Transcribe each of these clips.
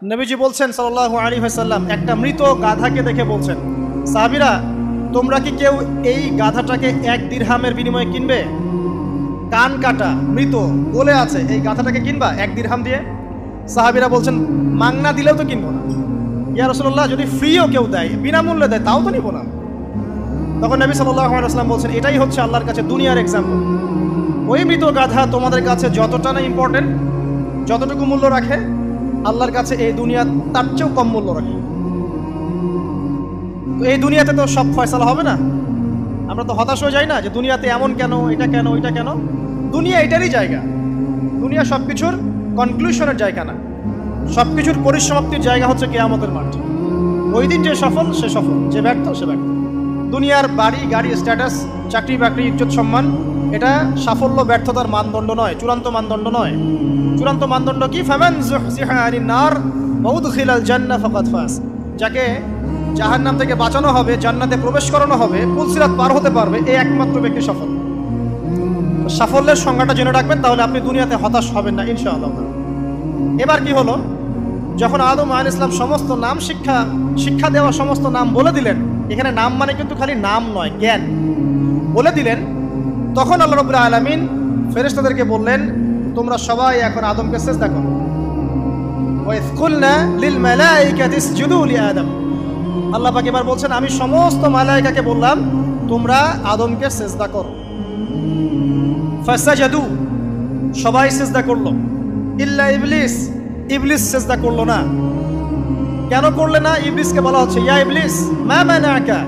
নবীজি বলছেন সাল্লাল্লাহু আলাইহি ওয়াসাল্লাম, একটা মৃত গাধাকে দেখে বলছেন, সাহাবীরা তোমরা কি কেউ এই গাধাটাকে 1 দিরহামের বিনিময়ে কিনবে? কান কাটা মৃত বলে আছে, এই গাধাটাকে কিনবা 1 দিরহাম দিয়ে? সাহাবীরা বলছেন, মাংনা দিলেও তো কিনবো না। ইয়া রাসূলুল্লাহ, যদি ফ্রিও কেউ দেয়, বিনামূল্যে দেয়, তাও তো নিব না। তখন নবী সাল্লাল্লাহু আলাইহি ওয়াসাল্লাম বলছেন, এটাই হচ্ছে আল্লাহর কাছে দুনিয়ার এক্সাম্পল। ওই মৃত গাধা তোমাদের কাছে যতটা না ইম্পর্টেন্ট, যতটুকু মূল্য রাখে, আল্লাহর কাছে এই দুনিয়া তার চেয়েও কম মূল্য রাখে। তো এই দুনিয়াতে তো সব ফয়সালা হবে না। আমরা তো হতাশ হয়ে যাই না যে দুনিয়াতে এমন কেন, এটা কেন, ওইটা কেন। দুনিয়া এটারই জায়গা। দুনিয়া সব কিছুর কনক্লুশনের জায়গা না, সব কিছুর পরিসমাপ্তির জায়গা হচ্ছে কিয়ামতের মাঠ। ওই দিন যে সফল সে সফল, যে ব্যর্থ সে ব্যর্থ। দুনিয়ার বাড়ি গাড়ি, স্ট্যাটাস, চাকরি বাকরি, ইজ্জত সম্মান, এটা সাফল্য ব্যর্থতার মানদণ্ড নয়, চূড়ান্ত মানদণ্ড নয়। চূড়ান্ত মানদণ্ড কি? ফামান যুহজিহা আনিন নার ওয়া উদখিলাল জান্নাহ ফাকাদ ফাজ। যাকে জাহান্নাম থেকে বাঁচানো হবে, জান্নাতে প্রবেশ করানো হবে, পুলসিরাত পার হতে পারবে, এই একমাত্র ব্যক্তি সফল। সাফল্যের সংজ্ঞাটা জেনে রাখবেন, তাহলে আপনি দুনিয়াতে হতাশ হবেন না ইনশাআল্লাহ। এবার কি হলো, যখন আদম আলাইহিস সালাম সমস্ত নাম শিক্ষা দেওয়া সমস্ত নাম বলে দিলেন, এখানে নাম মানে কিন্তু খালি নাম নয়, জ্ঞান বলে দিলেন, তখন আল্লাহ রাব্বুল আলামিন ফেরেশতাদেরকে বললেন, তোমরা সবাই এখন আদমকে সিজদা করো। ওয়া ইয কুলনা লিল মালাইকাতি ইসজুদু লি আদম। আল্লাহ পাক এবার বলছেন, আমি সমস্ত মালায়েকাকে বললাম তোমরা আদমকে সিজদা করো। ফাসাজাদু, সবাই সিজদা করলো, ইল্লা ইবলিস, ইবলিস সিজদা করলো না। কেন করলে না? ইবলিসকে বলা হচ্ছে, ইয়া ইবলিস মা মানাকা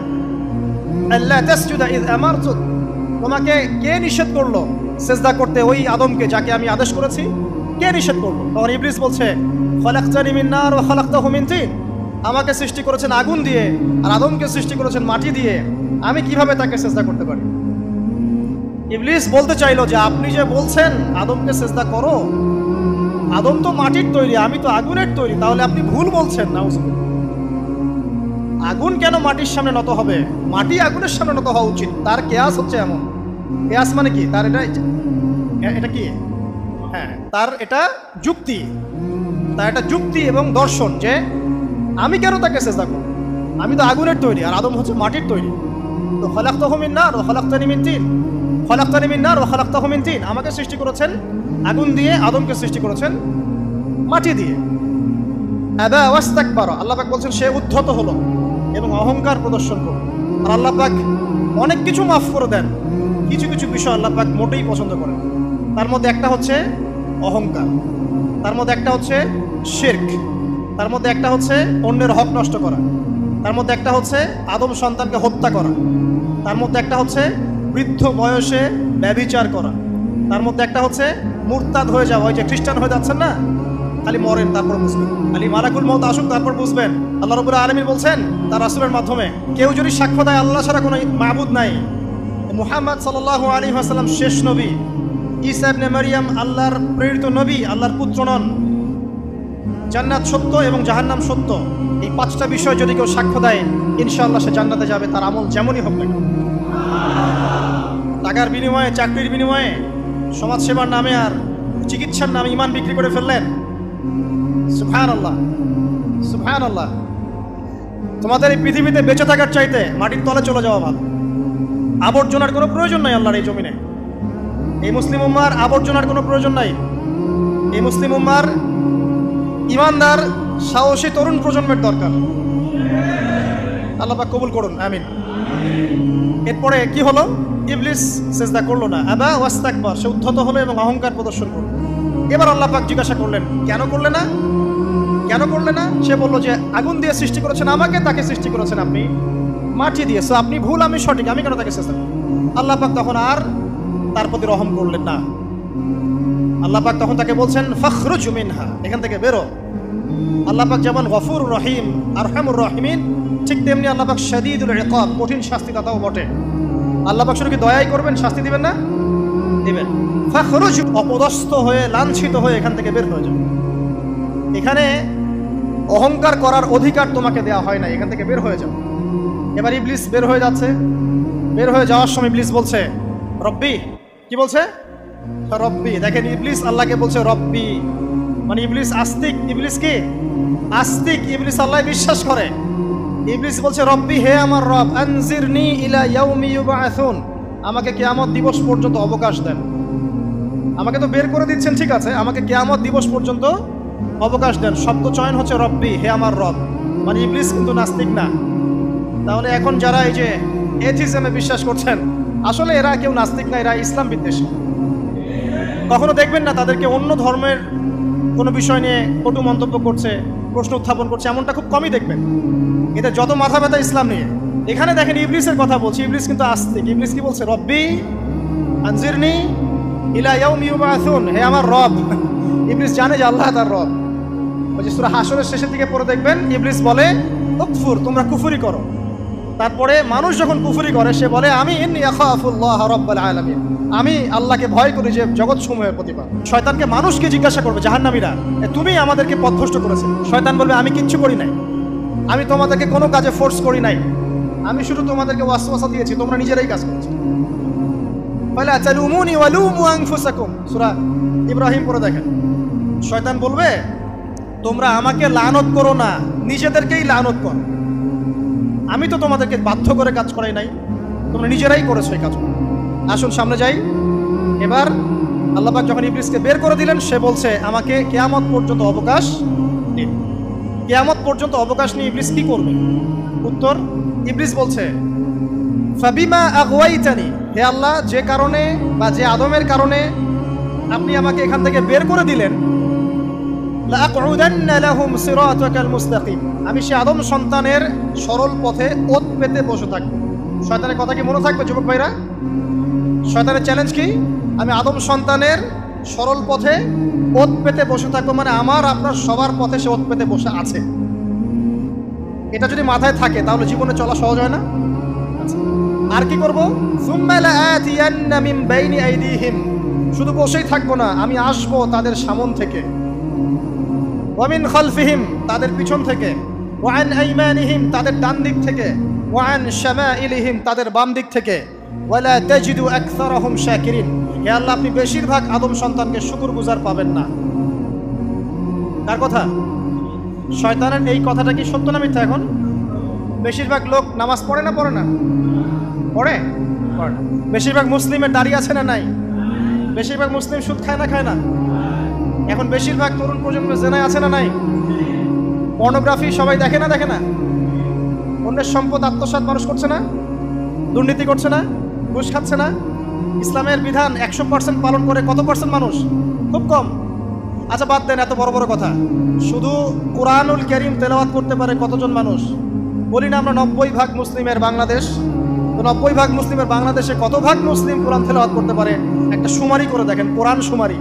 আল্লা তাসজুদা ইয আমারতুক। তোমাকে কে নিষেধ করলো সিজদা করতে ওই আদমকে, যাকে আমি আদেশ করেছি? কে নিষেধ করলো? তখন ইবলিস বলছে, খালাকতানি মিন নার ওয়া খালাকতাহু মিন তিন। আমাকে সৃষ্টি করেছেন আগুন দিয়ে, আর আদমকে সৃষ্টি করেছেন মাটি দিয়ে, আমি কিভাবে তাকে সিজদা করতে পারি? ইবলিস বলতে চাইলো যে আপনি যে বলছেন আদমকে সিজদা করো, আদম তো মাটির তৈরি, আমি তো আগুনের তৈরি, তাহলে আপনি ভুল বলছেন। নাউজুবিল্লাহ। আগুন কেন মাটির সামনে নত হবে? মাটি আগুনের সামনে নত হওয়া উচিত। তার কেয়াস হচ্ছে এমন। কেয়াস মানে কি? তার এটা কি? হ্যাঁ, তার এটা যুক্তি, তার এটা যুক্তি এবং দর্শন যে আমি কেন তাকে সিজদা করব? আমি তো আগুনের তৈরি, আর আদম হচ্ছে মাটির তৈরি। তো খালাকতাহু মিন নার ওয়া খালাকতানি মিন তিন, খালাকতানি মিন নার ওয়া খালাকতাহু মিন তিন। আমাকে সৃষ্টি করেছেন আগুন দিয়ে, আদমকে সৃষ্টি করেছেন মাটি দিয়ে। আবা ওয়াস্তাকবারা, আল্লাহ পাক বলছেন সে উদ্ধত হলো এবং অহংকার প্রদর্শন করল। আর আল্লাহ পাক অনেক কিছু মাফ করে দেন, কিছু কিছু বিষয় আল্লাহ পাক মোটেই পছন্দ করেন। তার মধ্যে একটা হচ্ছে অহংকার, তার মধ্যে একটা হচ্ছে শিরক, তার মধ্যে একটা হচ্ছে অন্যের হক নষ্ট করা, তার মধ্যে একটা হচ্ছে আদম সন্তানকে হত্যা করা, তার মধ্যে একটা হচ্ছে বৃদ্ধ বয়সে ব্যভিচার করা, তার মধ্যে একটা হচ্ছে মুরতাদ হয়ে যাওয়া। ওই যে খ্রিস্টান হয়ে যাচ্ছেন না, খালি মরেন তারপর বুঝবেন, খালি মালাকুল মউত আসুক তারপর বুঝবেন। আল্লাহ রাব্বুল আলামিন বলছেন তার রাসূলের মাধ্যমে, কেউ যদি সাক্ষ্য দেয় আল্লাহ ছাড়া কোনো মাবুদ নাই, মুহাম্মদ সাল্লাল্লাহু আলাইহি ওয়াসাল্লাম শেষ নবী, ঈসা ইবনে মারইয়াম আল্লাহর প্রেরিত নবী, আল্লাহর পুত্র নন, জান্নাত সত্য এবং জাহান্নাম সত্য, এই 5টা বিষয় যদি কেউ সাক্ষ্য দেয়, ইনশাআল্লাহ সে জান্নাতে যাবে, তার আমল যেমনই হোক না। টাকার বিনিময়ে, চাকরির বিনিময়ে, সমাজসেবার নামে আর চিকিৎসার নামে ঈমান বিক্রি করে ফেললেন। সুবহানাল্লাহ, সুবহানাল্লাহ। তোমাদের এই পৃথিবীতে বেঁচে থাকার চাইতে মাটির তলে চলে যাওয়া ভালো। আবর্জনার কোনো প্রয়োজন নাই আল্লাহর এই জমিনে। এই মুসলিম উম্মার আবর্জনার কোনো প্রয়োজন নাই। এই মুসলিম উম্মার ইমানদার সাহসী তরুণ প্রজন্মের দরকার। আল্লাহ পাক কবুল করুন, আমিন। এরপরে কি হলো? ইবলিস সিজদা করলো না, আবা ওয়াস্তাকবার, সে উদ্ধত হলো এবং অহংকার প্রদর্শন করলো। এবার আল্লাহ পাক জিজ্ঞাসা করলেন, কেন করলে না? কেন করলে না? সে বলল যে আগুন দিয়ে সৃষ্টি করেছেন আমাকে, তাকে সৃষ্টি করেছেন আপনি মাটি দিয়ে, সো আপনি ভুল, আমি সঠিক, আমি কেন তাকে সিজদা করব? আল্লাহ পাক তখন আর তার প্রতি রহম করলেন না। আল্লাহ পাক তখন তাকে বলছেন, ফাখরুজ মিনহা, এখান থেকে বেরো। আল্লাহ পাক যেমন গফুরুর রহিম, আরহামুর রহিমিন, ঠিক তেমনি আল্লাহ পাক শাদীদুল ইকাব, কঠিন শাস্তিদাতাও বটে। আল্লাহ পাক শুধু কি দয়াই করবেন, শাস্তি দিবেন না? দিবেন। ফাখরুজ, অপদস্থ হয়ে, লাঞ্ছিত হয়ে এখান থেকে বের হয়ে যাও। এখানে অহংকার করার অধিকার তোমাকে দেওয়া হয় না, এখান থেকে বের হয়ে যাও। এবার ইবলিস বের হয়ে যাচ্ছে। বের হয়ে যাওয়ার সময় ইবলিস বলছে রব্বি। কি বলছে? রব্বি। দেখেন, ইবলিস আল্লাহকে বলছে রব্বি। মানে ইবলিস আস্তিক। ইবলিস কি আস্তিক? ইবলিস আল্লাহ বিশ্বাস করে। ইবলিস বলছে রব্বি, হে আমার রব, আনজিরনি ইলা ইয়াউমি ইউবআসুন, আমাকে কিয়ামত দিবস পর্যন্ত অবকাশ দেন। আমাকে তো বের করে দিচ্ছেন, ঠিক আছে, আমাকে কিয়ামত দিবস পর্যন্ত অবকাশ দেন। শব্দ চয়ন হচ্ছে রব্বি, হে আমার রব। মানে ইবলিস কিন্তু নাস্তিক না। তাহলে এখন যারা এই যে এথিজমে বিশ্বাস করছেন, আসলে এরা কেউ নাস্তিক না, এরা ইসলাম বিদ্বেষী। কখনো দেখবেন না তাদেরকে অন্য ধর্মের কোনো বিষয় নিয়ে কটু মন্তব্য করছে, প্রশ্ন উত্থাপন করছে, এমনটা খুব কমই দেখবেন। এদের যত মাথা ব্যথা ইসলাম নিয়ে। এখানে দেখেন ইবলিসের কথা বলছি, ইবলিস কিন্তু আস্তিক। ইবলিস কি বলছে? রব্বি আনজিরনি ইলা ইয়াউমি ইউবআসুন, হে আমার রব। ইবলিস জানে যে আল্লাহ তার রব। ওই যে সূরা হাশরের শেষের দিকে পড়ে দেখবেন ইবলিস বলে উকফুর, তোমরা কুফরি করো। তারপরে মানুষ যখন কুফরি করে সে বলে আমি ইন্নী আখাফুল্লাহ রাব্বাল আলামিন, আমি আল্লাহকে ভয় করি যে জগৎ সমূহের প্রতিপালক। শয়তানকে মানুষকে জিজ্ঞাসা করবে জাহান্নামীরা, তুমি আমাদেরকে পথভ্রষ্ট করেছে। শয়তান বলবে আমি কিচ্ছু করি নাই, আমি তোমাদেরকে কোনো কাজে ফোর্স করি নাই, আমি শুধু তোমাদেরকে ওয়াসওয়াসা দিয়েছি, তোমরা নিজেরাই কাজ করছো। ফালা তালুমুনি ওয়ালুমু আনফুসাকুম, সূরা ইব্রাহিম পড়ে দেখেন। শয়তান বলবে তোমরা আমাকে লানত করো না, নিজেদেরকেই লানত করো, আমি তো তোমাদেরকে বাধ্য করে কাজ করাই নাই, তোমরা নিজেরাই করেছো এই কাজ। আসুন সামনে যাই। এবার আল্লাহ পাক যখন ইবলিসকে বের করে দিলেন, সে বলছে আমাকে কিয়ামত পর্যন্ত অবকাশ দিন। কিয়ামত পর্যন্ত অবকাশ নিয়ে ইবলিস কি করবে? উত্তর, ইবলিস বলছে ফাবিমা আগওয়াইতানি, হে আল্লাহ, যে কারণে বা যে আদমের কারণে আপনি আমাকে এখান থেকে বের করে দিলেন, লাআকউদান্না লাহুম সিরাতাকাল মুস্তাকিম, আমি সে আদম সন্তানের সরল পথে ওত পেতে বসে থাকবো। শয়তানের কথা কি মনে থাকবে যুবক ভাইরা? শয়তানের চ্যালেঞ্জ কি? আমি আদম সন্তানের সরল পথে ওত পেতে বসে থাকবো, মানে আমার আপনার সবার পথে সে ওত পেতে বসে আছে। এটা যদি মাথায় থাকে তাহলে জীবনে চলা সহজ হয় না? আর কি করবো? সুম্মা লাআতিয়ান্না মিন বাইনি আইদিহিম, শুধু বসেই থাকবো না, আমি আসবো তাদের সামন থেকে, ওয়া মিন খালফিহিম, তাদের পিছন থেকে, ওয়া আন আইমানিহিম, তাদের ডান দিক থেকে, ওয়া আন শামাইলিহিম, তাদের বাম দিক থেকে, ওয়ালা তাজিদু আকসারাহুম শাকিরিন, হে আল্লাহ, আপনি বেশিরভাগ আদম সন্তানকে শুকরগুজার পাবেন না। কার কথা? শয়তানের এই কথাটা কি সত্য না মিথ্যা? এখন বেশিরভাগ লোক নামাজ পড়ে না পড়ে না? পড়ে না। বেশিরভাগ মুসলিমের দাড়ি আছে না নাই? বেশিরভাগ মুসলিম সুদ খায় না খায় না? এখন বেশিরভাগ তরুণ প্রজন্মের জেনায় আছে না নাই? পর্নোগ্রাফি সবাই দেখে না দেখে না? অন্যের সম্পদ আত্মসাৎ মানুষ করছে না? দুর্নীতি করছে না? ঘুষ খাচ্ছে না? ইসলামের বিধান 100% পালন করে কত পার্সেন্ট মানুষ? খুব কম। আচ্ছা বাদ দেন এত বড় বড় কথা, শুধু কোরআনুল কারীম তেলাওয়াত করতে পারে কতজন মানুষ? বলি না আমরা 90% মুসলিমের বাংলাদেশ, তো 90% মুসলিমের বাংলাদেশে কত ভাগ মুসলিম কোরআন তেলাওয়াত করতে পারে? একটা শুমারি করে দেখেন, কোরআন শুমারি।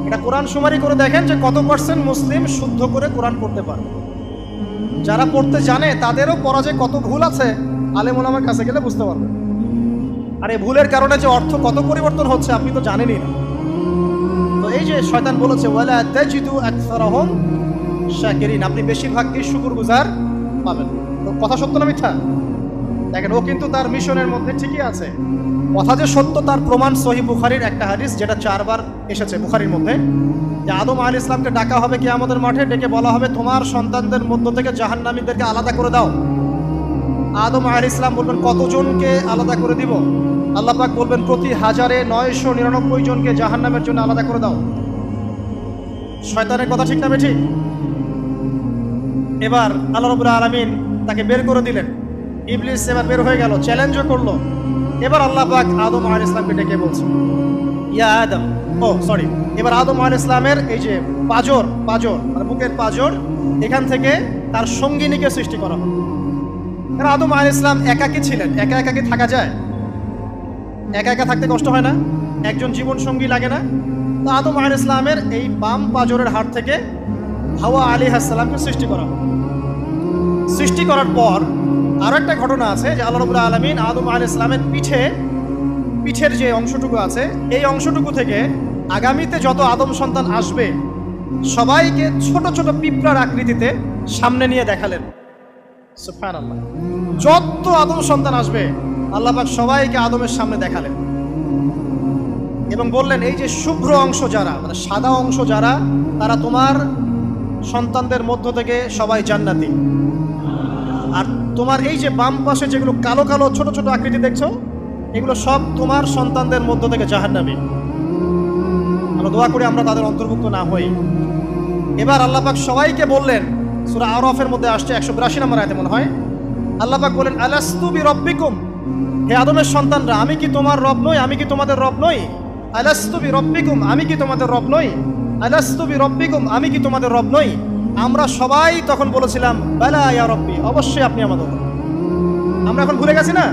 এটা কোরআন শুমারি করে দেখেন যে কত পার্সেন্ট মুসলিম শুদ্ধ করে কোরআন পড়তে পারে। যারা পড়তে জানে তাদেরও পড়া যে কত ভুল আছে, আলেম ওলামার কাছে গেলে বুঝতে পারবেন। আর এই ভুলের কারণে যে অর্থ কত পরিবর্তন হচ্ছে আপনি তো জানেনই না। তো এই যে শয়তান বলেছে ওয়ালা তাজিদু আকসারাহুম শাকিরিন, আপনি বেশিরভাগকেই শুকরগুজার পাবেন। তো কথা সত্য না মিথ্যা? দেখেন ও কিন্তু তার মিশনের মধ্যে ঠিকই আছে। কথা যে সত্য তার প্রমাণ সহিহ বুখারীর একটা হাদিস, যেটা 4 বার এসেছে বুখারীর মধ্যে, যে আদম আলাইহিস ইসলামকে ডাকা হবে কিয়ামতের মাঠে, ডেকে বলা হবে তোমার সন্তানদের মধ্য থেকে জাহান্নামীদেরকে আলাদা করে দাও। আদম আলাইহিস ইসলাম বলবেন কতজনকে আলাদা করে দিব? আল্লাহ পাক বলবেন প্রতি 1099 জনকে জাহান্নামের জন্য আলাদা করে দাও। শয়তানের কথা ঠিক না বেঠিক? এবার আল্লাহ রাব্বুল আলামিন তাকে বের করে দিলেন। ইবলিস এবার বের হয়ে গেল, চ্যালেঞ্জও করলো। এবার আল্লাহ পাক আদম আলাইহিস সালামকে ডেকে বলছে ইয়া আদম, এবার আদম আলাইহিস সালামের এই যে পাজর মানে বুকের পাজর, এখান থেকে তার সঙ্গিনীকে সৃষ্টি করা হবে। কারণ আদম আলাইহিস সালাম একাকী ছিলেন, একা কি থাকা যায়? একা থাকতে কষ্ট হয় না? একজন জীবন সঙ্গী লাগে না? তো আদম আলাইহিস সালামের এই বাম পাজরের হাড় থেকে হাওয়া আলাইহিস সালামকে সৃষ্টি করা হবে। সৃষ্টি করার পর আরো একটা ঘটনা আছে যে আল্লাহ রাব্বুল আলামিন আদম আলাইহিস সালামের পিঠের যে অংশটুকু আছে, এই অংশটুকু থেকে আগামীতে যত আদম সন্তান আসবে সবাইকে ছোট ছোট পিঁপড়ার আকৃতিতে সামনে নিয়ে দেখালেন। সুবহানাল্লাহ, যত আদম সন্তান আসবে আল্লাহ পাক সবাইকে আদমের সামনে দেখালেন। এবং বললেন এই যে শুভ্র অংশ যারা, মানে সাদা অংশ যারা, তারা তোমার সন্তানদের মধ্য থেকে সবাই জান্নাতি। আর তোমার এই যে বাম পাশে যেগুলো কালো কালো ছোট ছোট আকৃতি দেখছো, এগুলো সব তোমার সন্তানদের মধ্য থেকে জাহান্নামী। আমরা দোয়া করি আমরা তাদের অন্তর্ভুক্ত না হই। এবার আল্লাহ পাক সবাইকে বললেন, সূরা আরাফের মধ্যে আসছে 182 নম্বর আয়াতে মনে হয়, আল্লাহ পাক বলেন আলাস্তু বিরব্বিকুম, হে আদমের সন্তানরা, আমি কি তোমার রব নই? আমি কি তোমাদের রব নই? আলাস্তু বিরব্বিকুম, আমি কি তোমাদের রব নই? আলাস্তু বিরব্বিকুম, আমি কি তোমাদের রব নই? আমরা সবাই তখন বলেছিলাম বালা ইয়া রব্বি, অবশ্যই আপনি আমাদের রব। আমরা এখন ভুলে গেছি না?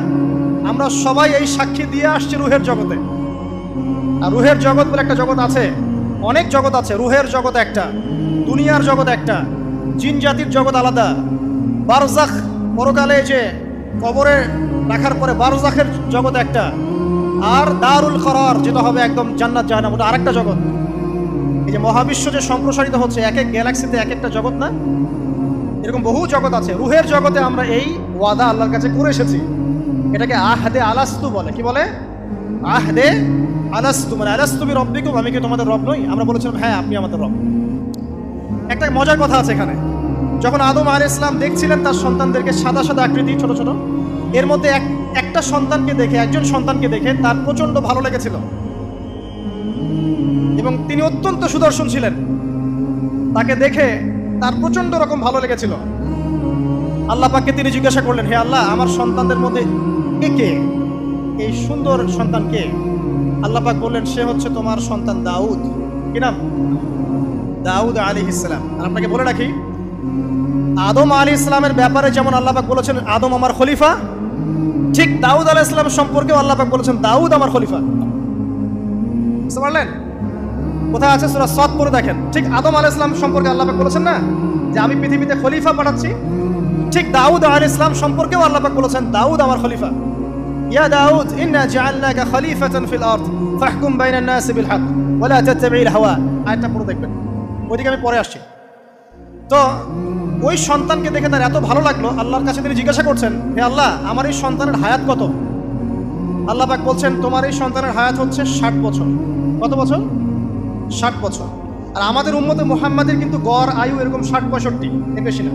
আমরা সবাই এই সাক্ষী দিয়ে আসছি রুহের জগতে। আর রুহের জগৎ বলে একটা জগৎ আছে, অনেক জগৎ আছে। রুহের জগৎ একটা, দুনিয়ার জগৎ একটা, জিন জাতির জগৎ আলাদা, বারজাখ পরকালে যে কবরে রাখার পরে বারজাখের জগৎ একটা, আর দারুল করার যেটা হবে একদম জান্নাত জাহান্নাম, ওটা আরেকটা জগৎ। এই যে মহাবিশ্ব যে সম্প্রসারিত হচ্ছে, এক এক গ্যালাক্সিতে এক একটা জগৎ না, এরকম বহু জগৎ আছে। রুহের জগতে আমরা এই ওয়াদা আল্লাহর কাছে করে এসেছি। এটাকে আহদে আলাস্তু বলে। কি বলে? আহদে আলাস্তু, মানে আলাস্তু বিরব্বিকুম, আমি কি তোমাদের রব নই? আমরা বলেছিলাম হ্যাঁ আপনি আমাদের রব। একটা মজার কথা আছে এখানে, যখন আদম আলাইহিস সালাম দেখছিলেন তার সন্তানদেরকে সাদা সাদা আকৃতি ছোট ছোট, এর মধ্যে একটা সন্তানকে দেখে, একজন সন্তানকে দেখে তার প্রচন্ড ভালো লেগেছিল এবং তিনি অত্যন্ত সুদর্শন ছিলেন। তাকে দেখে তার প্রচন্ড রকম ভালো লেগেছিল। আল্লাহ পাককে তিনি জিজ্ঞাসা করলেন, হে আল্লাহ, আমার সন্তানদের মধ্যে কে, এই সুন্দর সন্তান কে? আল্লাহ পাক বললেন, সে হচ্ছে তোমার সন্তান দাউদ। কি নাম? দাউদ আলাইহিস সালাম। আর আপনাকে বলে রাখি, আদম আলাইহিস সালামের ব্যাপারে যেমন আল্লাহ পাক বলেছেন আদম আমার খলিফা, ঠিক দাউদ আলাইহিস সালাম সম্পর্কেও আল্লাহ পাক বলেছেন দাউদ আমার খলিফা। বুঝতে পারলেন? কোথায় আছে? সূরা সাদ পড়ে দেখেন। ঠিক আদম আলাইহিস সালাম সম্পর্কে আল্লাহ পাক বলেছেন না যে আমি পৃথিবীতে খলিফা পাঠাচ্ছি, ঠিক দাউদ আলাইহিস সালাম সম্পর্কেও আল্লাহ পাক বলেছেন দাউদ আমার খলিফা। ইয়া দাউদ ইন্না জাআলনাকা খলিফাতান ফিল আরদ ফাহকুম বাইনান নাস বিল হক ওয়া লা তাত্তাবি'ল হাওয়া। আয়াতটা পড়ে দেখবেন, ওইদিকে আমি পরে আসছি। তো ওই সন্তানকে দেখে তার এত ভালো লাগলো, আল্লাহর কাছে তিনি জিজ্ঞাসা করছেন, হে আল্লাহ, আমার এই সন্তানের হায়াত কত? আল্লাহ পাক বলছেন তোমার এই সন্তানের হায়াত হচ্ছে 60 বছর। কত বছর? 60 বছর। আর আমাদের উম্মতে মুহাম্মাদের কিন্তু গড় আয়ু এরকম 60-65, এর বেশি না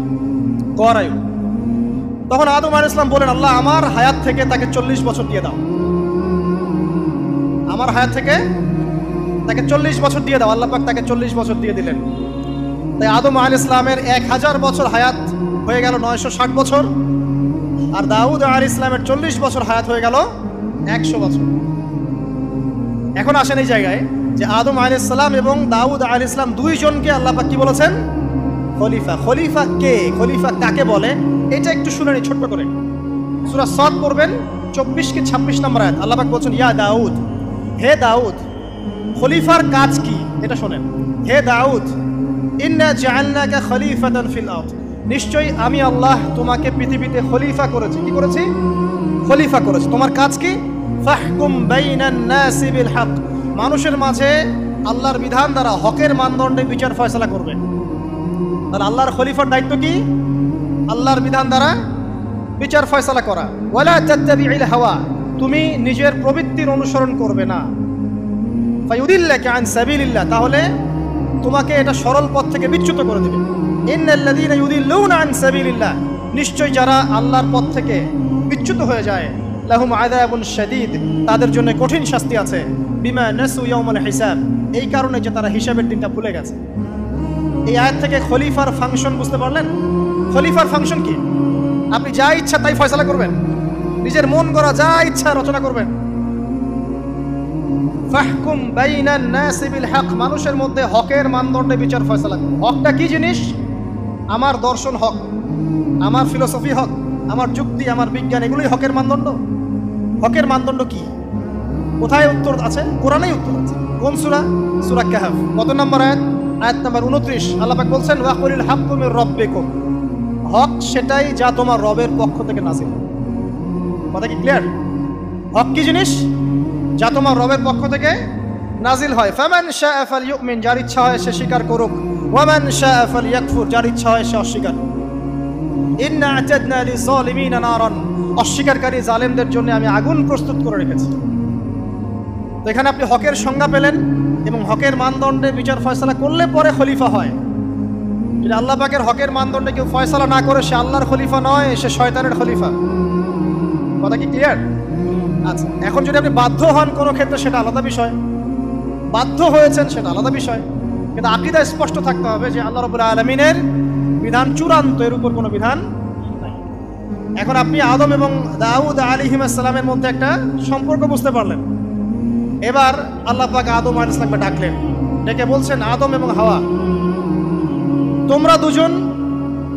গড় আয়ু। তখন আদম আলাইহিস সালাম বলেন, আল্লাহ, আমার হায়াত থেকে তাকে 40 বছর দিয়ে দাও। আমার হায়াত থেকে তাকে 40 বছর দিয়ে দাও। আল্লাহ পাক তাকে 40 বছর দিয়ে দিলেন। তাই আদম আলাইহিস সালামের 1000 বছর হায়াত হয়ে গেল 960 বছর, আর দাউদ আলাইহিস সালামের 40 বছর হায়াত হয়ে গেল 100 বছর। এখন আসেন এই জায়গায় যে আদম আলাইহিস সালাম এবং দাউদ আলাইহিস সালাম দুইজনকে আল্লাহ পাক কি বলেছেন? খলিফা। খলিফা কে? খলিফা কাকে বলে? এটা একটু শুনে নি ছোট্ট করে। সূরা সাদ পড়বেন 24 কি 26 নম্বর আয়াত। আল্লাহ পাক বলছেন, ইয়া দাউদ, হে দাউদ, খলিফার কাজ কি এটা শোনেন। হে দাউদ, ইন্না জাআলনাকা খলিফাতান ফিল আরদ, নিশ্চয়ই আমি আল্লাহ তোমাকে পৃথিবীতে খলিফা করেছি। কি করেছি? খলিফা করেছি। তোমার কাজ কি? ফাহকুম বাইনান নাস বিল হক, মানুষের মাঝে আল্লাহর বিধান দ্বারা হকের মানদণ্ডে বিচার ফয়সালা করবে। তাহলে আল্লাহর খলিফার দায়িত্ব কি? আল্লাহর বিধান দ্বারা বিচার ফয়সালা করা। ওয়ালা তাত্তাবি'ল হাওয়া, তুমি নিজের প্রবৃত্তির অনুসরণ করবে না। ফায়ুদিল্লাকা আন সাবিলিল্লাহ, তাহলে তোমাকে এটা সরল পথ থেকে বিচ্যুত করে দেবে। ইন্নাল্লাযীনা ইউদিল্লুনা আন সাবিলিল্লাহ, নিশ্চয় যারা আল্লাহর পথ থেকে বিচ্যুত হয়ে যায়, লাহুম আযাবুন শাদীদ, তাদের জন্য কঠিন শাস্তি আছে। বিমা নাসু ইয়াউমাল হিসাব, এই কারণে যে তারা হিসাবের দিনটা ভুলে গেছে। এই আয়াত থেকে খলিফার ফাংশন বুঝতে পারলেন? খলিফার ফাংশন কি? আপনি যা ইচ্ছা তাই ফয়সালা করবেন, নিজের মন গড়া যা ইচ্ছা রচনা করবেন। ফাহকুম বাইনান নাস বিল হক, মানুষের মধ্যে হকের মানদণ্ডে বিচার ফয়সালা করুন। হকটা কি জিনিস? আমার দর্শন হক, আমার ফিলোসফি হক, আমার যুক্তি, আমার বিজ্ঞান, এগুলোই হকের মানদণ্ড। হকের মানদণ্ড কি? কোথায় উত্তর আছে? কোরআনেই উত্তর আছে। কোন সূরা? সূরা কাহফ। কত নম্বর আয়াত? আয়াত নম্বর 29। আল্লাহ পাক বলছেন, ওয়াকুলিল হাক্কু মির রাব্বিকুম, হক সেটাই যা তোমার রবের পক্ষ থেকে নাযিল। কথা কি ক্লিয়ার? হক কি জিনিস? যা তোমার রবের পক্ষ থেকে নাজিল হয়। ফামান শাআ ফালইউমিন, যার ইচ্ছা হয় সে স্বীকার করুক। ওয়ামান শাআ ফালইয়াকফুর, যার ইচ্ছা হয় সে অস্বীকার করুক। ইন্না আ'তাদনা লিযালিমিনা নারান, অস্বীকারকারী জালেমদের জন্য আমি আগুন প্রস্তুত করে রেখেছি। তো এখানে আপনি হকের সংজ্ঞা পেলেন এবং হকের মানদণ্ডে বিচার ফয়সালা করলে পরে খলিফা হয়। যদি আল্লাহ পাকের হকের মানদণ্ডে কেউ ফয়সালা না করে সে আল্লাহর খলিফা নয়, সে শয়তানের খলিফা। কথা কি ক্লিয়ার? আচ্ছা, এখন যদি আপনি বাধ্য হন কোনো ক্ষেত্রে সেটা আলাদা বিষয়, বাধ্য হয়েছেন সেটা আলাদা বিষয়, কিন্তু আকীদা স্পষ্ট থাকতে হবে যে আল্লাহ রাব্বুল আলামিনের বিধান চূড়ান্ত, এর উপর কোনো বিধান নাই। এখন আপনি আদম এবং দাউদ আলাইহিস সালামের মধ্যে একটা সম্পর্ক বুঝতে পারলেন। এবার আল্লাহ পাক আদম আলাইহিস সালামকে ডাকলেন, ডেকে বলছেন, আদম এবং হাওয়া, তোমরা দুজন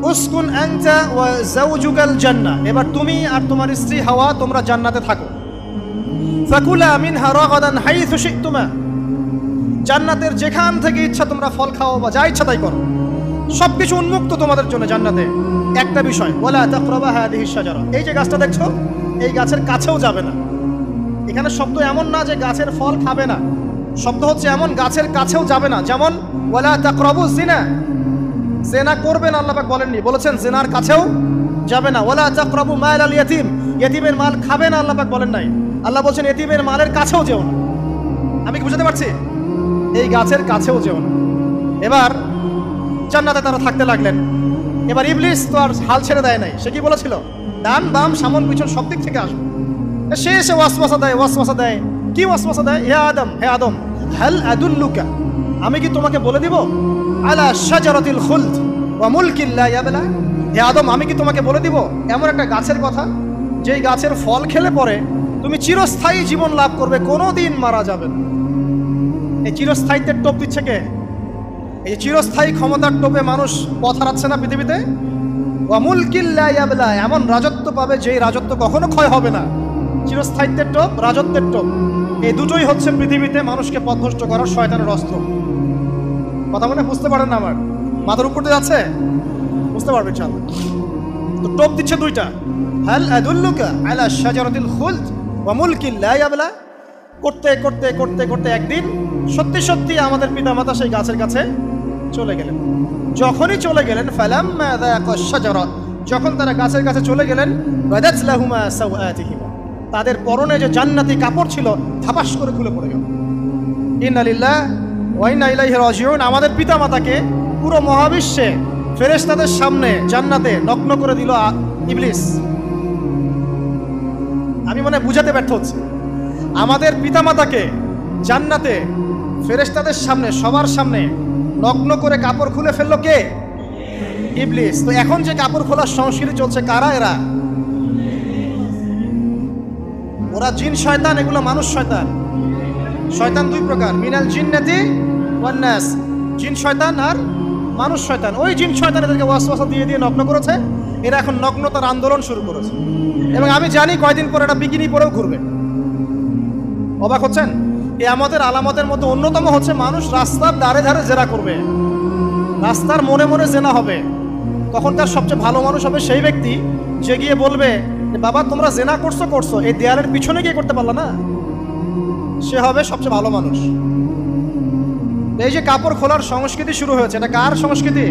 উসকুন আনতা ওয়া যাওজুকাল জান্নাহ, এবার তুমি আর তোমার স্ত্রী হাওয়া তোমরা জান্নাতে থাকো। ফাকুলা মিনহা রাগাদান হাইথু শি'তুমা, জান্নাতের যেখান থেকে ইচ্ছা তোমরা ফল খাও বা যা ইচ্ছা তাই করো, সবকিছু উন্মুক্ত তোমাদের জন্য জান্নাতে। একটা বিষয়, ওয়ালা তাকরাবা হাদিহিশ শাজারা, এই যে গাছটা দেখছো এই গাছের কাছেও যাবে না। এখানে শব্দ এমন না যে গাছের ফল খাবে না, শব্দ হচ্ছে এমন গাছের কাছেও যাবে না। যেমন ওয়ালা তাকরাবু জিনা, জিনা করবেন আল্লাহ পাক বলেননি, বলেছেন জিনার কাছেও যাবে না। ওয়ালা তাকরাবু মাল আল ইয়াতীম, ইয়াতীমের মাল খাবে না আল্লাহ পাক বলেন নাই, আল্লাহ বলছেন ইয়াতীমের মালের কাছেও যেও না। আমি কি বুঝাতে পারছি? এই গাছের কাছেও যেও না। এবার জান্নাতে তারা থাকতে লাগলেন। এবার ইবলিস তো আর হাল ছেড়ে দেয় নাই, সে কি বলেছিল, ডান বাম সামন পিছন সব দিক থেকে আসবে। সে এসে ওয়াসওয়াসা দেয়। কি ওয়াসওয়াসা দেয়? হে আদম হাল আদুল্লুকা, আমি কি তোমাকে বলে দিব, আলা শাজারাতিল খুলদ ওয়া মুলকিন লা ইয়াবলা, হে আদম আমি কি তোমাকে বলে দিব এমন একটা গাছের কথা যেই গাছের ফল খেলে পরে তুমি চিরস্থায়ী জীবন লাভ করবে, কোনোদিন মারা যাবে না। এই চিরস্থায়িত্বের টোপ দিচ্ছে কে? এই চিরস্থায়ী ক্ষমতার টোপে মানুষ পথ হারাচ্ছে না পৃথিবীতে। ওয়া মুলকিন লা ইয়াবলা, এমন রাজত্ব পাবে যেই রাজত্ব কখনো ক্ষয় হবে না। চিরস্থায়িত্বের টোপ, রাজত্বের টোপ, এই দুটোই হচ্ছে পৃথিবীতে মানুষকে পথভ্রষ্ট করার শয়তানের অস্ত্র। কথা মনে বুঝতে পারেন না? আমার মাথার উপর দিয়ে যাচ্ছে, বুঝতে পারবেন ইনশাআল্লাহ। তো টোপ দিচ্ছে দুইটা, হাল আদুল্লুকা আলা শাজারাতিল খুলদ ওয়া মুলকিন লা ইয়াবলা। করতে করতে করতে করতে একদিন সত্যি সত্যি আমাদের পিতামাতা সেই গাছের কাছে চলে গেলেন। যখনই চলে গেলেন, ফালাম্মা যাকা শাজারা, যখন তারা গাছের কাছে চলে গেলেন, বাদাত লাহুমা সাওআতিহিমা, তাদের পরনে যে জান্নাতি কাপড় ছিল ধাপাস করে খুলে পড়ে গেল। ইন্না লিল্লাহি ওয়া ইন্না ইলাইহি রাজিউন। আমাদের পিতামাতাকে পুরো মহাবিশ্বে ফেরেশতাদের সামনে জান্নাতে নগ্ন করে দিল ইবলিস। আমি মানে বুঝাতে ব্যর্থ হচ্ছি, আমাদের পিতামাতাকে জান্নাতে ফেরেশতাদের সামনে, সবার সামনে নগ্ন করে কাপড় খুলে ফেললো কে? ইবলিস। তো এখন যে কাপড় খোলার সংস্কৃতি চলছে, কারা এরা? ওরা জিন শয়তান, এগুলো মানুষ শয়তান। শয়তান দুই প্রকার, মিনাল জিন্নাতি ওয়ান নাস, জিন শয়তান আর মানুষ শয়তান। ওই জিন শয়তান এদেরকে ওয়াসওয়াসা দিয়ে দিয়ে নগ্ন করেছে, এরা এখন নগ্নতার আন্দোলন শুরু করেছে। এবং আমি জানি কয়দিন পরে এটা বিকিনি পরেও ঘুরবে। অবাক হচ্ছেন? এই আমাদের আলামতের মধ্যে অন্যতম হচ্ছে মানুষ রাস্তার ধারে ধারে জেনা করবে, রাস্তার মনে মনে জেনা হবে। তখন তার সবচেয়ে ভালো মানুষ হবে সেই ব্যক্তি যে গিয়ে বলবে, বাবা তোমরা জেনা করছো, এই দেয়ালের পিছনে গিয়ে করতে পারলা না, সে হবে সবচেয়ে ভালো মানুষ। এই যে কাপড় খোলার সংস্কৃতি শুরু হয়েছে, এটা কার সংস্কৃতি?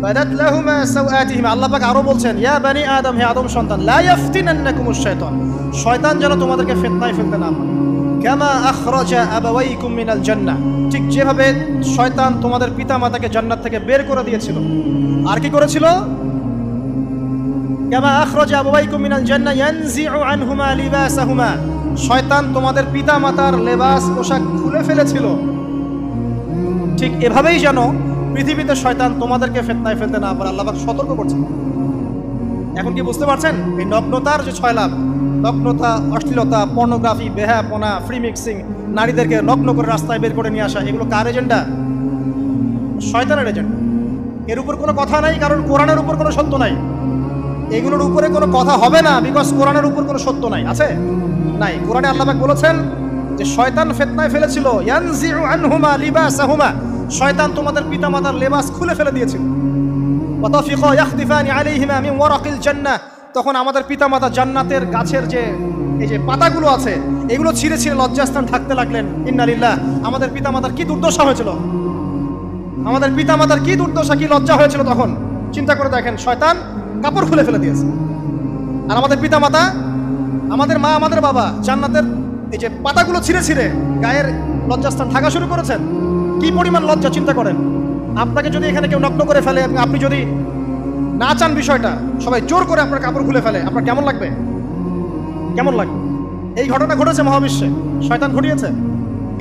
বাদাত লাহুমা সাওআতিহিমা। আল্লাহ পাক আরো বলছেন, ইয়া বানি আদম, হে আদম সন্তান, লা ইয়াফতিনান্নাকুমুশ শাইতান, শয়তান যেন তোমাদেরকে ফিতনায় ফেলতে না পারে। কামা আখরাজা আবাওয়াইকুম মিনাল জান্নাহ, ঠিক যেভাবে শয়তান তোমাদের পিতামাতাকে জান্নাত থেকে বের করে দিয়েছিল। আর কি করেছিল? কামা আখরাজা আবাওয়াইকুম মিনাল জান্নাহ ইয়ানজিউ আনহুমা লিবাসাহুমা, শয়তান তোমাদের পিতামাতার লেবাস পোশাক খুলে ফেলেছিল। ঠিক এভাবেই যেন পৃথিবীতে শয়তান তোমাদেরকে ফিতনায় ফেলতে না পারে, আল্লাহ পাক সতর্ক করছেন। এখন কি বুঝতে পারছেন? এই নগ্নতার যে ছয় লাভ, নগ্নতা, অশ্লীলতা, পর্নোগ্রাফি, বেহায়াপনা, ফ্রি মিক্সিং, নারীদেরকে নগ্ন করে রাস্তায় বের করে নিয়ে আসা, এগুলো কার এজেন্ডা? শয়তানের এজেন্ডা। এর উপর কোনো কথা নাই, কারণ কোরআনের উপর কোনো সত্য নাই। এগুলোর উপরে কোনো কথা হবে না, বিকজ কোরআনের উপর কোনো সত্য নাই। আছে? নাই। কোরআনে আল্লাহ পাক বলেছেন যে শয়তান ফিতনায় ফেলেছিল, ইয়ানজিউ আনহুমা লিবাসাহুমা, শয়তান তোমাদের পিতামাতার লেবাস খুলে ফেলে দিয়েছিল। ওয়া তাফিকা ইয়াখতিফানি আলাইহিমা মিন ওয়ারাকিল জান্নাহ, তখন আমাদের পিতামাতা জান্নাতের গাছের যে এই যে পাতাগুলো আছে এগুলো ছিঁড়ে ছিঁড়ে লজ্জাস্থান থাকতে লাগলেন। ইন্না লিল্লাহ। আমাদের পিতামাতার কি দুর্দশা হয়েছিল, আমাদের পিতামাতার কি দুর্দশা, কি লজ্জা হয়েছিল তখন। চিন্তা করে দেখেন, শয়তান কাপড় খুলে ফেলে দিয়েছে। আর আমাদের পিতামাতা, আমাদের মা, আমাদের বাবা জান্নাতের এই যে পাতাগুলো ছিঁড়ে ছিঁড়ে গায়ের লজ্জাস্থান ঢাকা শুরু করেছেন। কি পরিমাণ লজ্জা চিন্তা করেন। আপনাকে যদি এখানে কেউ নগ্ন করে ফেলে, আপনি যদি না চান বিষয়টা, সবাই জোর করে আপনার কাপড় খুলে ফেলে, আপনার কেমন লাগবে? কেমন লাগবে? এই ঘটনা ঘটেছে মহাবিশ্বে, শয়তান ঘটিয়েছে।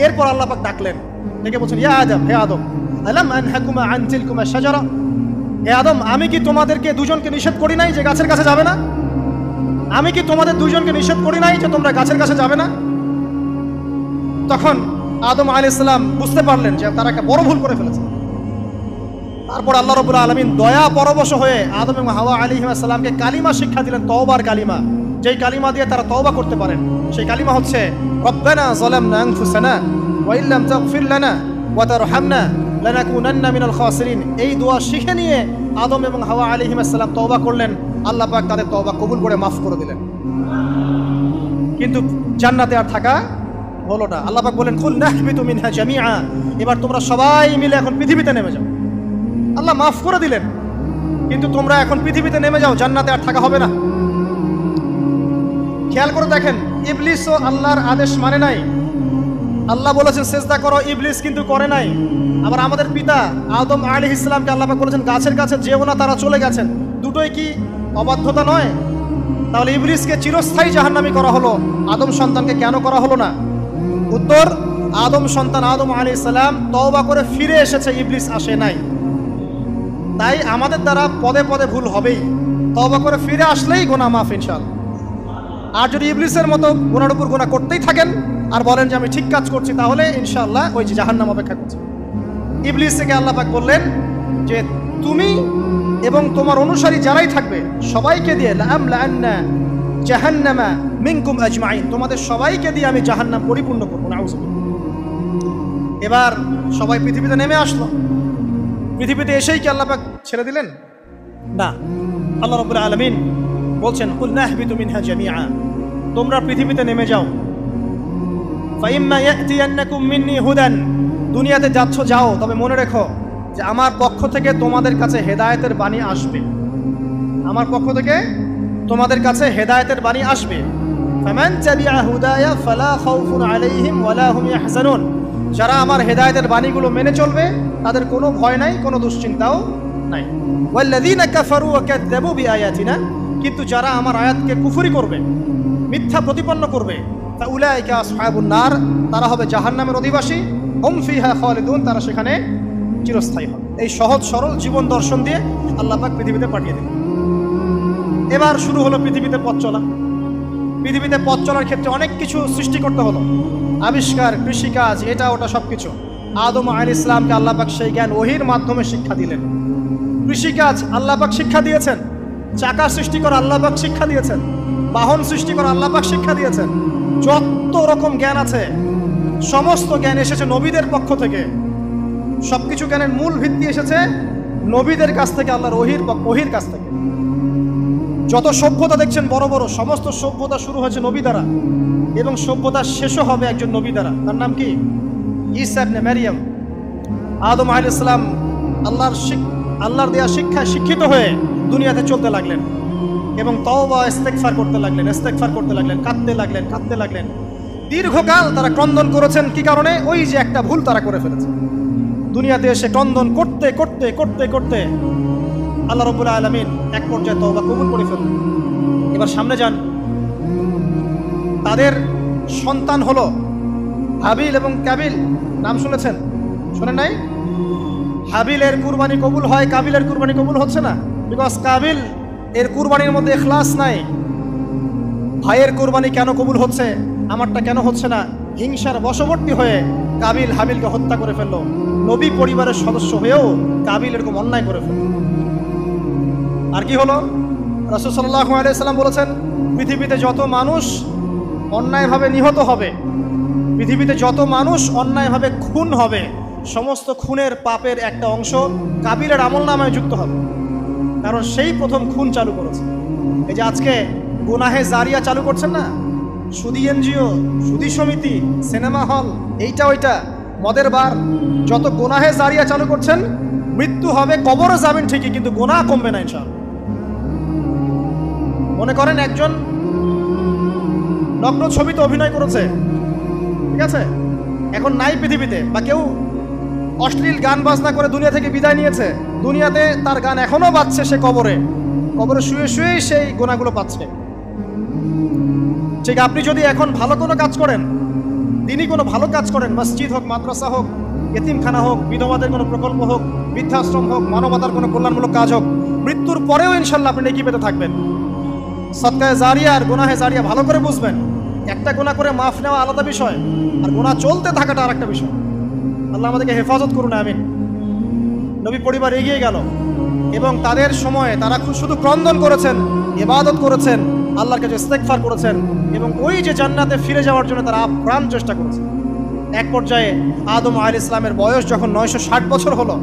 এরপর আল্লাহ পাক ডাকলেন, ডেকে বলছেন, ইয়া আদম, হে আদম, আলাম আনহাকুমা আন তিলকুমা শাজারা, হে আদম, আমি কি তোমাদেরকে দুজনকে নিষেধ করি নাই যে গাছের কাছে যাবে না? আমি কি তোমাদের দুজনকে নিষেধ করি নাই যে তোমরা গাছের কাছে যাবে না? তখন আদম আলাইহিস সালাম বুঝতে পারলেন যে তারা একটা বড় ভুল করে ফেলেছে। তারপর আল্লাহ রাব্বুল আলামিন দয়া পরবশ হয়ে আদম এবং হাওয়া আলাইহিস সালামকে কালিমা শিক্ষা দিলেন, তওবার কালিমা, যেই কালিমা দিয়ে তারা তওবা করতে পারেন। সেই কালিমা হচ্ছে রব্বানা যালামনা আনফুসানা ওয়া ইল্লাম তাগফির লানা ওয়া তারহামনা লানাকুনান্না মিনাল খাসিরিন। এই দোয়া শিখে নিয়ে আদম এবং হাওয়া আলাইহিস সালাম তওবা করলেন। আল্লাহ পাক তাদের তওবা কবুল করে মাফ করে দিলেন। কিন্তু জান্নাতে আর থাকা হলো না। আল্লাহ পাক বলেন, কুল নাহবিতু মিনহা জামিআ, এবার তোমরা সবাই মিলে এখন পৃথিবীতে নেমে যাও। আল্লাহ মাফ করে দিলেন, কিন্তু তোমরা এখন পৃথিবীতে নেমে যাও, জান্নাতে আর থাকা হবে না। খেয়াল করে দেখেন, ইবলিসও আল্লাহর আদেশ মানে নাই। আল্লাহ বলেছেন সেজদা করো, ইবলিস কিন্তু করে নাই। আবার আমাদের পিতা আদম আলাইহিস সালামকে আল্লাহ পাক বলেছেন গাছের কাছে যেও না, তারা চলে গেছেন। দুটোই কি অবাধ্যতা নয়? তাহলে ইবলিসকে চিরস্থায়ী জাহান্নামী করা হলো, আদম সন্তানকে কেন করা হলো না? উত্তর, আদম সন্তান আদম আলাইহিস সালাম তওবা করে ফিরে এসেছে, ইবলিস আসে নাই। তাই আমাদের দ্বারা পদে পদে ভুল হবেই, তওবা করে ফিরে আসলেই গুনাহ মাফ ইনশাআল্লাহ। আর যদি ইবলিসের মতো গুনার উপর গুনাহ করতেই থাকেন আর বলেন যে আমি ঠিক কাজ করছি, তাহলে ইনশাআল্লাহ ওই যে জাহান্নাম অপেক্ষা করছে। ইবলিস থেকে আল্লাহ পাক বললেন যে তুমি এবং তোমার অনুসারী যারাই থাকবে সবাইকে দিয়ে লাআমলাআন্না জাহান্নামা মিনকুম আজমাইন, তোমাদের সবাইকে দিয়ে আমি জাহান্নাম পরিপূর্ণ করব। নাউযুবিল্লাহ। এবার সবাই পৃথিবীতে নেমে আসলো। পৃথিবীতে এসেই কি আল্লাহ পাক ছেড়ে দিলেন? না। আল্লাহ রাব্বুল আলামিন বলছেন, কুল নাহবিতু মিনহা জামিআ, তোমরা পৃথিবীতে নেমে যাও। ফাইম্মা ইয়াতিয়ান্নাকুম মিন্নি হুদান, দুনিয়াতে যাচ্ছ যাও, তবে মনে রেখো যে আমার পক্ষ থেকে তোমাদের কাছে হেদায়েতের বাণী আসবে। আমার পক্ষ থেকে তোমাদের কাছে হেদায়েতের বাণী আসবে। ফামান তাবিআ হুদায়া ফালা খাউফুন আলাইহিম ওয়ালা হুম ইয়াহজানুন, যারা আমার হেদায়েতের বাণীগুলো মেনে চলবে তাদের কোনো ভয় নাই, কোনো দুশ্চিন্তাও নাই। ওয়াল্লাযীনা কাফারু ওয়া কাযযাবু বিআয়াতিনা, কিন্তু যারা আমার আয়াতকে কুফরি করবে, মিথ্যা প্রতিপন্ন করবে, ফাউলাইকা আসহাবুন নার, তারা হবে জাহান্নামের অধিবাসী। হুম ফিহা খালিদুন, তারা সেখানে চিরস্থায়ী হবে। এই সহজ সরল জীবন দর্শন দিয়ে আল্লাহ পাক পৃথিবীতে পাঠিয়ে দিলেন। এবার শুরু হলো পৃথিবীতে পথ চলা। পৃথিবীতে পথ চলার ক্ষেত্রে অনেক কিছু সৃষ্টি করতে হলো, আবিষ্কার, কৃষিকাজ, এটা ওটা সবকিছু। আদম আলাইহিস সালামকে আল্লাহ পাক সেই জ্ঞান ওহীর মাধ্যমে শিক্ষা দিলেন। কৃষিকাজ আল্লাহ পাক শিক্ষা দিয়েছেন, চাকা সৃষ্টি করা আল্লাহ পাক শিক্ষা দিয়েছেন, বাহন সৃষ্টি করা আল্লাহ পাক শিক্ষা দিয়েছেন। যত রকম জ্ঞান আছে সমস্ত জ্ঞান এসেছে নবীদের পক্ষ থেকে। সবকিছু জ্ঞানের মূল ভিত্তি এসেছে নবীদের কাছ থেকে, আল্লাহর ওহীর কাছ থেকে। যত সভ্যতা দেখছেন বড় বড়, সমস্ত সভ্যতা শুরু হয়েছে নবী দ্বারা, এবং সভ্যতা শেষও হবে একজন নবী দ্বারা। তার নাম কি? ঈসা ইবনে মারইয়াম। আদম আলাইহিস সালাম আল্লাহর দেয়া শিক্ষায় শিক্ষিত হয়ে দুনিয়াতে চলতে লাগলেন এবং তওবা ইস্তেগফার করতে লাগলেন, কাঁদতে লাগলেন। দীর্ঘকাল তারা ক্রন্দন করেছেন। কি কারণে? ওই যে একটা ভুল তারা করে ফেলেছে। দুনিয়াতে এসে ক্রন্দন করতে আল্লাহ রাব্বুল আলামিন এক পর্যায়ে তওবা কবুল করে ফেললেন। এবার সামনে যান। তাদের সন্তান হলো হাবিল এবং কাবিল। নাম শুনেছেন? শোনেন নাই? হাবিলের কুরবানি কবুল হয়, কাবিলের কুরবানি কবুল হচ্ছে না। বিকজ কাবিল এর কুরবানির মধ্যে ইখলাস নাই। ভাইয়ের কুরবানি কেন কবুল হচ্ছে, আমারটা কেন হচ্ছে না? হিংসার বশবর্তী হয়ে কাবিল হাবিলকে হত্যা করে ফেললো। নবী পরিবারের সদস্য হয়েও কাবিল এরকম অন্যায় করে ফেলল। আর কি হলো? রাসূল সাল্লাল্লাহু আলাইহি ওয়াসাল্লাম বলেছেন, পৃথিবীতে যত মানুষ অন্যায়ভাবে নিহত হবে, পৃথিবীতে যত মানুষ অন্যায়ভাবে খুন হবে, সমস্ত খুনের পাপের একটা অংশ কাবিলের আমলনামায় যুক্ত হবে। কারণ সেই প্রথম খুন চালু করেছে। এই যে আজকে গুনাহে জারিয়া চালু করছেন না, সুদী এনজিও, সুদী সমিতি, সিনেমা হল, এইটা ওইটা, মদের বার, যত গুনাহে জারিয়া চালু করছেন, মৃত্যু হবে, কবরে যাবেন ঠিকই, কিন্তু গুনাহ কমবে না ইনশাআল্লাহ। মনে করেন একজন নগ্ন ছবিতে অভিনয় করেছে, ঠিক আছে? এখন নাই পৃথিবীতে, বা কেউ অশ্লীল গান বাজনা করে দুনিয়া থেকে বিদায় নিয়েছে, দুনিয়াতে তার গান এখনো বাজছে, সে কবরে শুয়ে শুয়েই সেই গুনাহগুলো পাচ্ছে। ঠিক আপনি যদি এখন ভালো কোনো কাজ করেন, দিনই কোনো ভালো কাজ করেন, মসজিদ হোক, মাদ্রাসা হোক, এতিমখানা হোক, বিধবাদের কোনো প্রকল্প হোক, বৃদ্ধাশ্রম হোক, মানবতার কোনো কল্যাণমূলক কাজ হোক, মৃত্যুর পরেও ইনশাল্লাহ আপনি নেকি পেতে থাকবেন। সদকায়ে জারিয়া আর গুনাহে জারিয়া ভালো করে বুঝবেন। একটা গুনাহ করে মাফ নেওয়া আলাদা বিষয়, আর গুনাহ চলতে থাকাটা আর একটা বিষয়। আল্লাহ আমাদেরকে হেফাজত করুন, আমিন। নবী পরিবার এগিয়ে গেল এবং তাদের সময়ে তারা শুধু ক্রন্দন করেছেন, ইবাদত করেছেন, আল্লাহর কাছে ইস্তেগফার করেছেন এবং ওই যে জান্নাতে ফিরে যাওয়ার জন্য তারা আপ্রাণ চেষ্টা করেছেন। এক পর্যায়ে আদম আলাইহিস সালামের বয়স যখন 960 বছর হলো,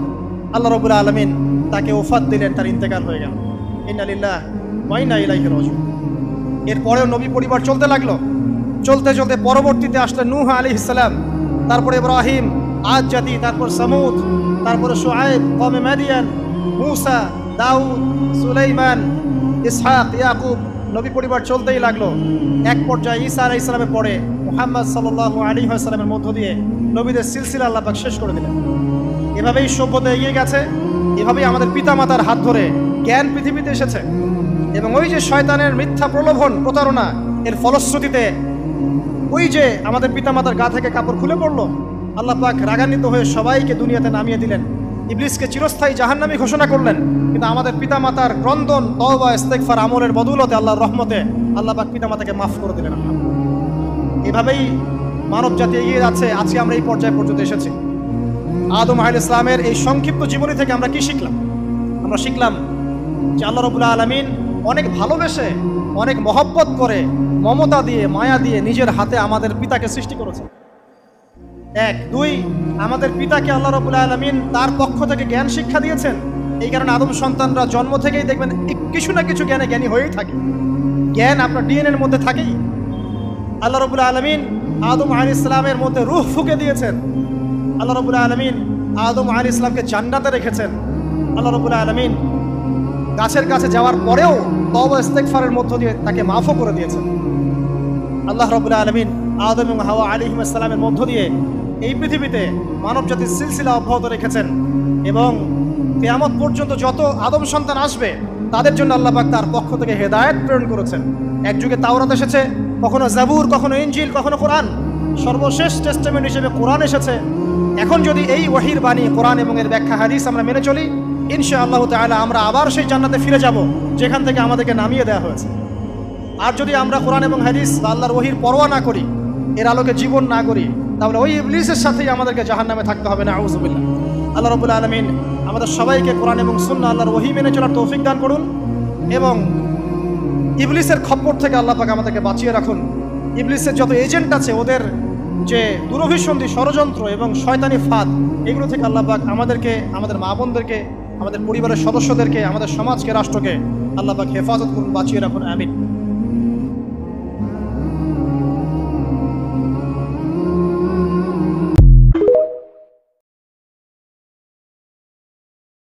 আল্লাহ রাব্বুল আলামিন তাকে ওফাত দিলেন, তার ইন্তেকাল হয়ে গেল। ইন্না লিল্লাহি ওয়া ইন্না ইলাইহি রাজিউন। এরপরেও নবী পরিবার চলতে লাগলো, চলতে চলতে পরবর্তীতে আসলেন নূহ আলাইহিস সালাম, তারপরে ইব্রাহিম, আদ জাতি, তারপর সামুদ, তারপরে শুআয়ব, কওমে মাদিয়ান, মূসা, দাউদ, সুলাইমান, ইসহাক, ইয়াকুব। নবী পরিবার চলতেই লাগলো। এক পর্যায়ে ঈসা আলাইহিস সালামের পরে মুহাম্মদ সাল্লাল্লাহু আলাইহি ওয়াসাল্লামের মধ্য দিয়ে নবীদের সিলসিলা আল্লাহ পাক শেষ করে দিলেন। এভাবেই সভ্যতা এগিয়ে গেছে, এভাবেই আমাদের পিতামাতার হাত ধরে জ্ঞান পৃথিবীতে এসেছে। এবং ওই যে শয়তানের মিথ্যা প্রলোভন, প্রতারণা, এর ফলশ্রুতিতে ওই যে আমাদের পিতামাতার গা থেকে কাপড় খুলে পড়লো, আল্লাহ পাক রাগান্বিত হয়ে সবাইকে দুনিয়াতে নামিয়ে দিলেন, ইবলিসকে চিরস্থায়ী জাহান্নামী ঘোষণা করলেন। কিন্তু আমাদের পিতামাতার ক্রন্দন, তওবা, ইস্তেগফার, আমলের বদৌলতে, আল্লাহর রহমতে আল্লাহ পাক পিতামাতাকে মাফ করে দিলেন। এভাবেই মানব জাতি এগিয়ে যাচ্ছে। আজকে আমরা এই পর্যায়ে পর্যন্ত এসেছি। আদম আলাইহিস সালামের এই সংক্ষিপ্ত জীবনী থেকে আমরা কি শিখলাম? আমরা শিখলাম যে আল্লাহ রাব্বুল আলামিন অনেক ভালোবেসে, অনেক মহব্বত করে, মমতা দিয়ে, মায়া দিয়ে নিজের হাতে আমাদের পিতাকে সৃষ্টি করেছেন। এক, দুই, আমাদের পিতাকে আল্লাহ রাব্বুল আলামিন তার পক্ষ থেকে জ্ঞান শিক্ষা দিয়েছেন। এই কারণে আদম সন্তানরা জন্ম থেকেই দেখবেন কিছু না কিছু জ্ঞানে জ্ঞানী হয়েই থাকে। জ্ঞান আপনার ডিএনএর মধ্যে থাকেই। আল্লাহ রাব্বুল আলামিন আদম আলাইহিস সালামের মধ্যে রূহ ফুঁকে দিয়েছেন। আল্লাহ রাব্বুল আলামিন আদম আলাইহিস সালামকে জান্নাতে রেখেছেন। আল্লাহ রাব্বুল আলামিন গাছের কাছে যাওয়ার পরেও তওবা ইস্তেগফারের মধ্য দিয়ে তাকে মাফও করে দিয়েছেন। আল্লাহ রাব্বুল আলামিন আদম এবং হাওয়া আলাইহিস সালামের মধ্য দিয়ে এই পৃথিবীতে মানব জাতির সিলসিলা অব্যাহত রেখেছেন এবং কিয়ামত পর্যন্ত যত আদম সন্তান আসবে তাদের জন্য আল্লাহ পাক তার পক্ষ থেকে হেদায়েত প্রেরণ করেছেন। এক যুগে তাওরাত এসেছে, কখনো জাবুর, কখনো ইনজিল, কখনো কোরআন। সর্বশেষ টেস্টামেন্ট হিসেবে কোরআন এসেছে। এখন যদি এই ওহীর বাণী, কোরআন এবং এর ব্যাখ্যা, হাদিস আমরা মেনে চলি, ইনশাআল্লাহ তাআলা আমরা আবার সেই জান্নাতে ফিরে যাব যেখান থেকে আমাদেরকে নামিয়ে দেওয়া হয়েছে। আর যদি আমরা কোরআন এবং হাদিস বা আল্লাহর ওহীর পরোয়া না করি, এর আলোকে জীবন না করি, তাহলে ওই ইবলিসের সাথেই আমাদেরকে জাহান্নামে থাকতে হবে। নাউযুবিল্লাহ। আল্লাহ রাব্বুল আলামিন আমাদের সবাইকে কোরআন এবং সুন্নাহ, আল্লাহর ওহী মেনে চলার তৌফিক দান করুন এবং ইবলিসের খপ্পর থেকে আল্লাহ পাক আমাদেরকে বাঁচিয়ে রাখুন। ইবলিসের যত এজেন্ট আছে, ওদের যে দুরভিসন্ধি, ষড়যন্ত্র এবং শয়তানি ফাঁদ, এগুলো থেকে আল্লাহ পাক আমাদেরকে, আমাদের মা বোনদেরকে, আমাদের পরিবারের সদস্যদেরকে, আমাদের সমাজকে, রাষ্ট্রকে আল্লাহ পাক হেফাজত করুন, বাঁচিয়ে রাখুন। আমিন।